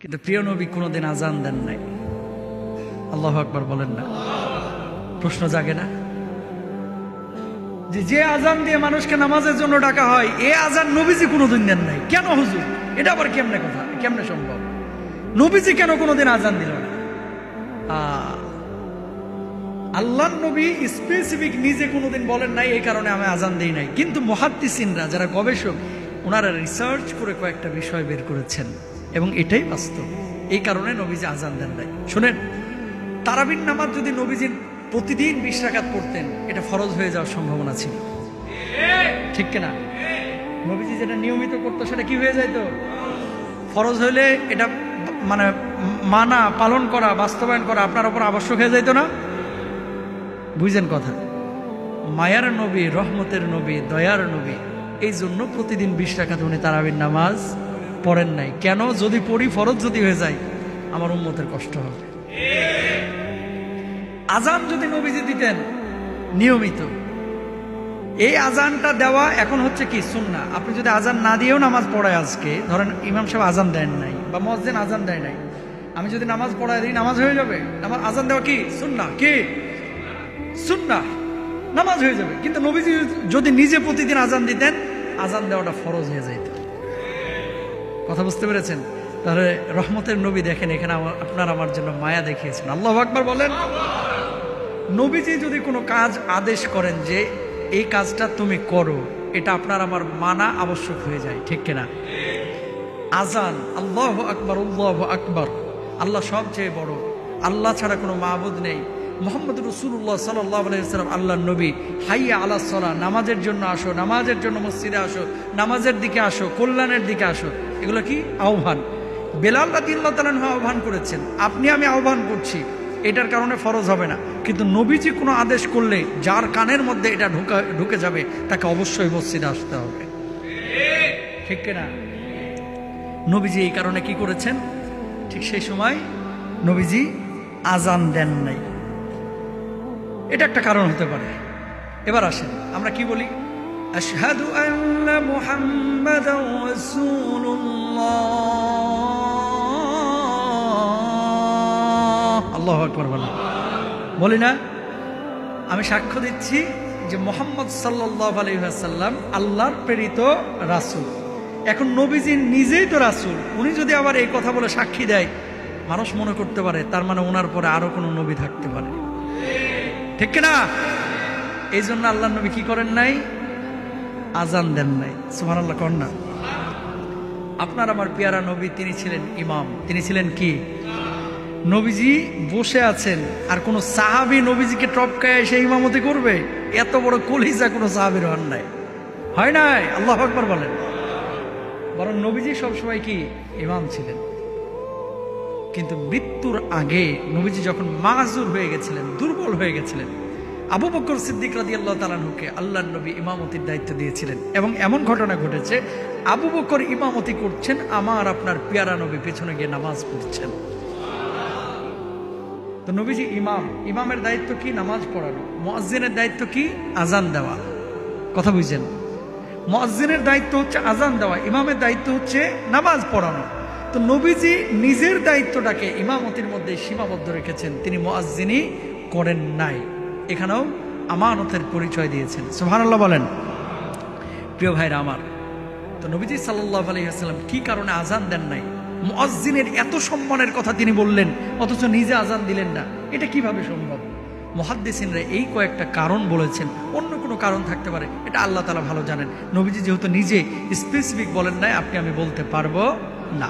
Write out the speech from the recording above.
কিন্তু প্রিয় নবী কোনোদিন আজান দেন নাই। আল্লাহু আকবার বলেন না? প্রশ্ন জাগে না যে আজান দিয়ে মানুষকে নামাজের জন্য ডাকা হয়, এ আজান নবীজি কোনোদিন দেন নাই কেন হুজুর? এটা আবার কেমনে কথা, কেমনে সম্ভব? নবীজি কেন কোনোদিন আজান দিল না? আল্লাহর নবী স্পেসিফিক নিজে কোনোদিন বলেন নাই এই কারণে আমি আজান দেই নাই, কিন্তু মুহাদ্দিসিনরা যারা গবেষক ওনারা রিসার্চ করে কয়েকটা বিষয় বের করেছেন এবং এটাই বাস্তব। এই কারণে নবীজি আজান দেন নাই। শুনেন, তারাবির নামাজ যদি নবীজি প্রতিদিন 20 রাকাত পড়তেন, এটা ফরজ হয়ে যাওয়ার সম্ভাবনা ছিল, ঠিক কিনা? নবীজি যেটা নিয়মিত করতো সেটা কি হয়ে যাইতো? ফরজ হইলে এটা মানে মানা, পালন করা, বাস্তবায়ন করা আপনার উপর আবশ্যক হয়ে যাইতো না? বুঝছেন কথা? মায়ার নবী, রহমতের নবী, দয়ার নবী, এই জন্য প্রতিদিন 20 রাকাত উনি তারাবির নামাজ পড়েন নাই। কেন? যদি পড়ি, ফরজ যদি হয়ে যায়, আমার উম্মতের কষ্ট হবে। আজান যদি নবীজি দিতেন নিয়মিত, এই আজানটা দেওয়া এখন হচ্ছে কি সুন্নাহ। আপনি যদি আজান না দিয়েও নামাজ পড়ায়, আজকে ধরেন ইমাম সাহেব আজান দেন নাই বা মুয়াজ্জিন আজান দেয় নাই, আমি যদি নামাজ পড়ায় দিই, নামাজ হয়ে যাবে। নামাজ আজান দেওয়া কি সুন্নাহ? কি সুন্নাহ? নামাজ হয়ে যাবে। কিন্তু নবীজি যদি নিজে প্রতিদিন আজান দিতেন, আজান দেওয়াটা ফরজ হয়ে যাইত। কথা বুঝতে পেরেছেন? তাহলে রহমতের নবী দেখেন, এখানে আপনার আমার জন্য মায়া দেখিয়েছেন। আল্লাহু আকবার বলেন। নবীজি যদি কোনো কাজ আদেশ করেন যে এই কাজটা তুমি করো, এটা আপনার আমার মানা আবশ্যক হয়ে যায়, ঠিক কিনা? আজান, আল্লাহু আকবার, আল্লাহু আকবার, আল্লাহ সবচেয়ে বড়, আল্লাহ ছাড়া কোনো মাবুদ নেই, মুহাম্মদ রাসূলুল্লাহ সাল্লাল্লাহু আলাইহি ওয়াসাল্লাম আল্লাহর নবী, হাইয়া আলাস সালাহ, নামাজের জন্য আসো, নামাজের জন্য মসজিদে আসো, নামাজের দিকে আসো, কল্যাণের দিকে আসো, এগুলো কি আহ্বান। বেলাল রাদিয়াল্লাহু তাআলা আহ্বান করেছেন, আপনি আমি আহ্বান করছি, এটার কারণে ফরজ হবে না। কিন্তু নবীজি কোনো আদেশ করলে যার কানের মধ্যে এটা ঢুকে যাবে, তাকে অবশ্যই মসজিদে আসতে হবে, ঠিক কিনা? নবীজি এই কারণে কি করেছেন? ঠিক সেই সময় নবীজি আজান দেন নাই। এটা একটা কারণ হতে পারে। এবার আসেন, আমরা কি বলি? আশহাদু আন্না মুহাম্মাদান রাসূলুল্লাহ, আল্লাহু আকবার বলি না? আমি সাক্ষ্য দিচ্ছি যে মুহাম্মদ সাল্লাল্লাহু আলাইহি ওয়াসাল্লাম আল্লাহর প্রেরিত রাসূল। এখন নবীজি নিজেই তো রাসূল, উনি যদি আবার এই কথা বলে সাক্ষী দেয়, মানুষ মনে করতে পারে তার মানে ওনার পরে আরো কোনো নবী থাকতে পারে, ঠিক কিনা? এই জন্য আল্লাহর নবী কি করেন নাই? আজান দেন নাই। সুবহানাল্লাহ কন না? আপনার আমার পেয়ারা নবী, তিনি ছিলেন ইমাম। তিনি ছিলেন কি? নবীজি বসে আছেন, আর কোন সাহাবী নবীজিকে টপকায় এসে ইমামতি করবে? এত বড় কলিজা কোন সাহাবীর হন নাই, হয় নাই। আল্লাহু আকবার বলেন। বরং নবীজি সবসময় কি ইমাম ছিলেন। কিন্তু মৃত্যুর আগে নবীজি যখন মাজুর হয়ে গেছিলেন, দুর্বল হয়ে গেছিলেন, আবু বকর সিদ্দিক রাদিয়াল্লাহু তাআলা আনহুকে আল্লাহর নবী ইমামতির দায়িত্ব দিয়েছিলেন। এবং এমন ঘটনা ঘটেছে, আবু বকর ইমামতি করছেন, আমার আপনার পেয়ারা নবী পেছনে গিয়ে নামাজ পড়ছেন। তো নবীজি ইমাম, ইমামের দায়িত্ব কি? নামাজ পড়ানো। মুয়াজ্জিনের দায়িত্ব কি? আজান দেওয়া। কথা বুঝছেন? মুয়াজ্জিনের দায়িত্ব হচ্ছে আজান দেওয়া, ইমামের দায়িত্ব হচ্ছে নামাজ পড়ানো। তো নবীজি নিজের দায়িত্বটাকে ইমামতির মধ্যে সীমাবদ্ধ রেখেছেন, তিনি মুয়াজ্জিনি করেন নাই। এখানেও আমানতের পরিচয় দিয়েছেন। সুবহানাল্লাহ বলেন। প্রিয় ভাইরা আমার, তো নবীজি সাল্লাল্লাহু আলাইহি ওয়াসাল্লাম কি কারণে আজান দেন নাই? মুয়াজ্জিনের এত সম্মানের কথা তিনি বললেন, অথচ নিজে আজান দিলেন না, এটা কিভাবে সম্ভব? মুহাদ্দিসিনরা এই কয়েকটা কারণ বলেছেন, অন্য কোনো কারণ থাকতে পারে, এটা আল্লাহ তাআলা ভালো জানেন। নবীজি যেহেতু নিজে স্পেসিফিক বলেন নাই, আপনি আমি বলতে পারবো না।